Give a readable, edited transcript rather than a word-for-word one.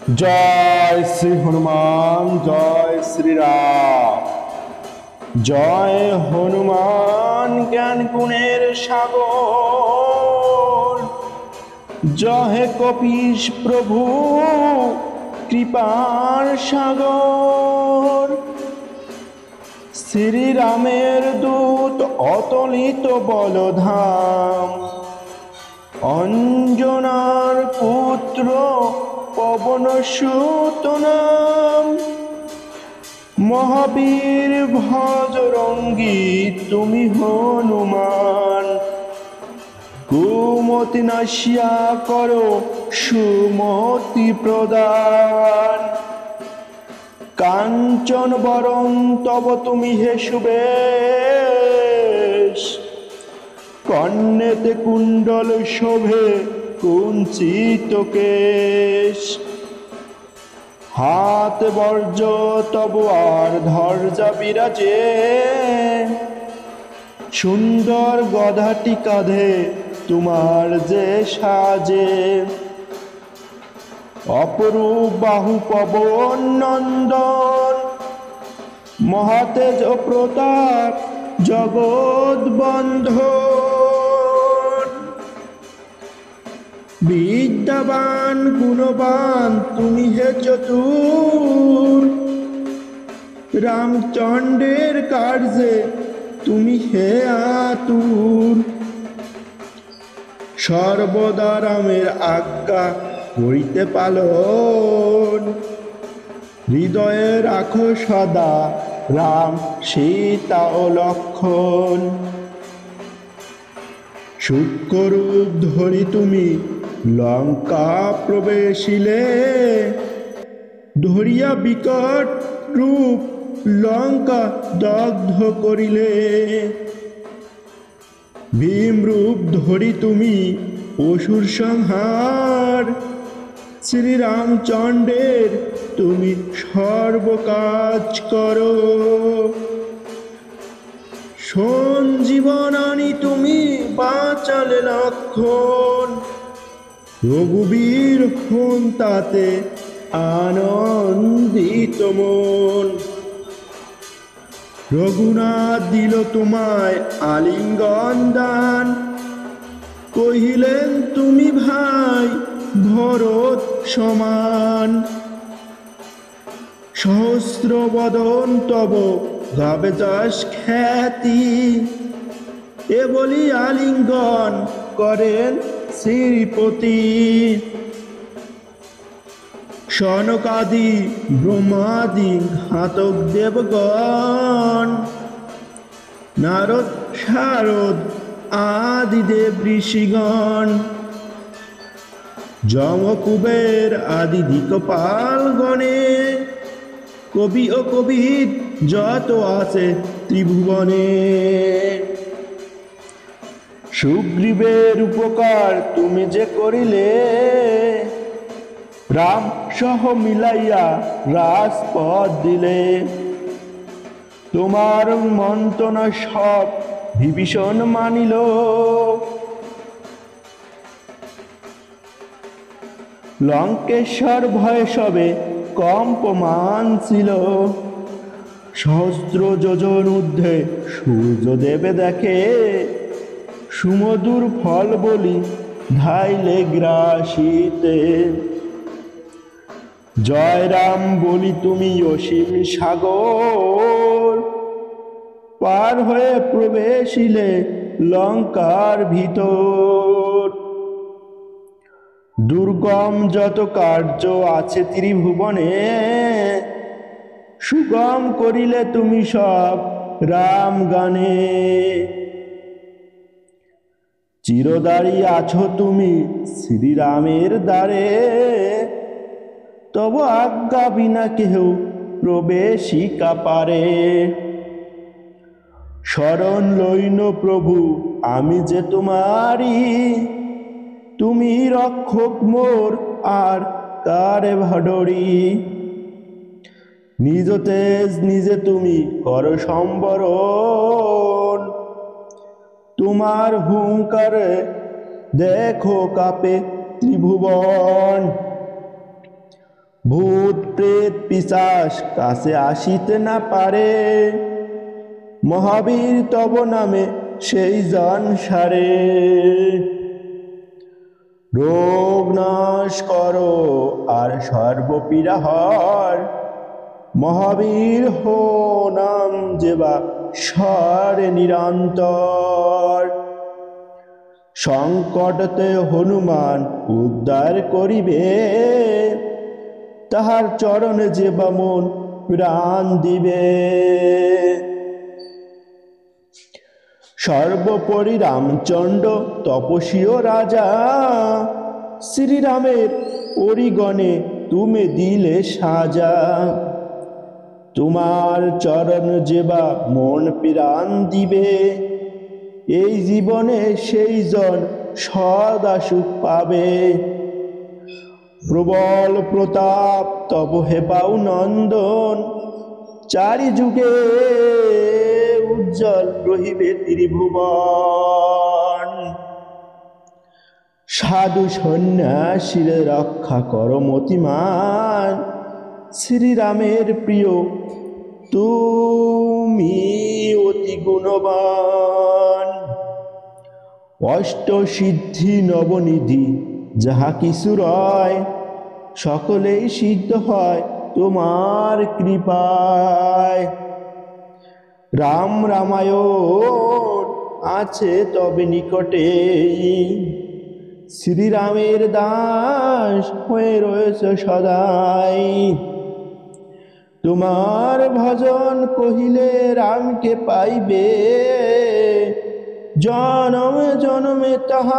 জয় শ্রী হনুমান, জয় শ্রীরাম। জয় হনুমান জ্ঞান গুণের সাগর, জয় কপীশ প্রভু কৃপার সাগর। শ্রীরামের দূত অতলিত বলধাম, অঞ্জনার পুত্র পবন সুত নাম। মহাবীর ভজরঙ্গী তুমি হনুমান, কুমতি নাশিয়া করো সুমতি প্রদান। কাঞ্চন বরং তব তুমি হে সুবেশ, কর্ণেতে কুণ্ডল শোভে কুঞ্চিত কেশ। হাত বর্জ তব আর ধর্জা বিরাজে, সুন্দর গধাটি কাঁধে তোমার যে সাজে। অপরূপ বাহু পবন নন্দন, মহাতেজ প্রতাপ জগৎ বন্ধন। বিদ্যাবান গুণবান তুমি হে চতুর, রামচন্দ্রের কার্যে তুমি হে আতুর। সর্বদা রামের আজ্ঞা করিতে পালন, হৃদয়ে রাখো সদা রাম সীতা ও লক্ষণ। সূক্ষ্মরূপ ধরি তুমি লঙ্কা প্রবেশিলে, ধরিয়া বিকট রূপ লঙ্কা দগ্ধ করিলে। ভীম রূপ ধরি তুমি অসুর সংহার, শ্রীরামচন্দ্রের তুমি সর্বকাজ করো। সঞ্জীবনানি তুমি বাঁচালে লক্ষণ, রঘুবীর হন তাতে আনন্দিত মন। রঘুনাথ দিল তোমায় আলিঙ্গন দান, কহিলেন তুমি ভাই ভরত সমান। সহস্র বদন তব গাবে যশ খ্যাতি, এ বলি আলিঙ্গন করেন শ্রীপতি। সনকাদি ব্রহ্মাদি ঘাতক দেবগণ, নারদ শারদ আদি দেব ঋষিগণ। যম কুবের আদি দিকপাল গণে, কবি ও কবিদ যত আছে ত্রিভুবনে। সুগ্রীবের উপকার তুমি যে করিলে, রাম সহ মিলাইয়া রাজপথ দিলে। তোমার মন্ত্রণা সব বিভীষণ মানিল, লঙ্কেশ্বর ভয়ে সবে কম্পমান ছিল। সহস্র যোজন ঊর্ধ্বে সূর্য দেবে দেখে, সুমধুর ফল বলি ধাইলে গ্রাসিতে। জয় রাম বলি তুমি অসীম সাগর, পার হয়ে প্রবেশিলে লঙ্কার ভিতর। দুর্গম যত কার্য আছে ত্রিভুবনে, সুগম করিলে তুমি সব রাম গানে। চিরদারি আছো তুমি শ্রীরামের দ্বারে, তব আজ্ঞা বিনা কেহ প্রবেশিকা পারে। শরণ লইন প্রভু আমি যে তোমারি, তুমি রক্ষক মোর আর কারে ভাডরি। নিজ তেজ নিজে তুমি কর সম্বরণ, তোমার হুঙ্কারে দেখো কাপে ত্রিভুবন। ভূত প্রেত পিশাচ কাছে আসিতে না পারে, মহাবীর তব নামে সেই জন সারে। রোগ নাশ করো আর সর্বপীড়া হর, মহাবীর হো নাম যেবা স্বরে নিরন্তর। সংকটতে হনুমান উদ্ধার করিবে, তাহার চরণে যেবা মন প্রাণ দিবে। সর্বোপরি রামচন্দ্র তপস্বী ও রাজা, শ্রীরামের পরিগণে তুমি দিলে সাজা। তোমার চরণ যেবা মন প্রাণ দিবে, এই জীবনে সেই জন সদা সুখ পাবে। প্রবল প্রতাপ তব হেপাও নন্দন, চারি যুগে উজ্জ্বল রহিবে ত্রিভুবন। সাধু সন্ন্যাসীর রক্ষা কর মতিমান, শ্রীরামের প্রিয় তুমি অতি গুণবান। অষ্ট সিদ্ধি নবনিধি যাহা কিছু রয়, সকলেই সিদ্ধ হয় তোমার কৃপায়। রাম রামায়ণ আছে তবে নিকটে, শ্রীরামের দাস হয়ে রয়েছে সদাই। তোমার ভজন কহিলে রামকে পাইবে, জনমে জনমে তাহা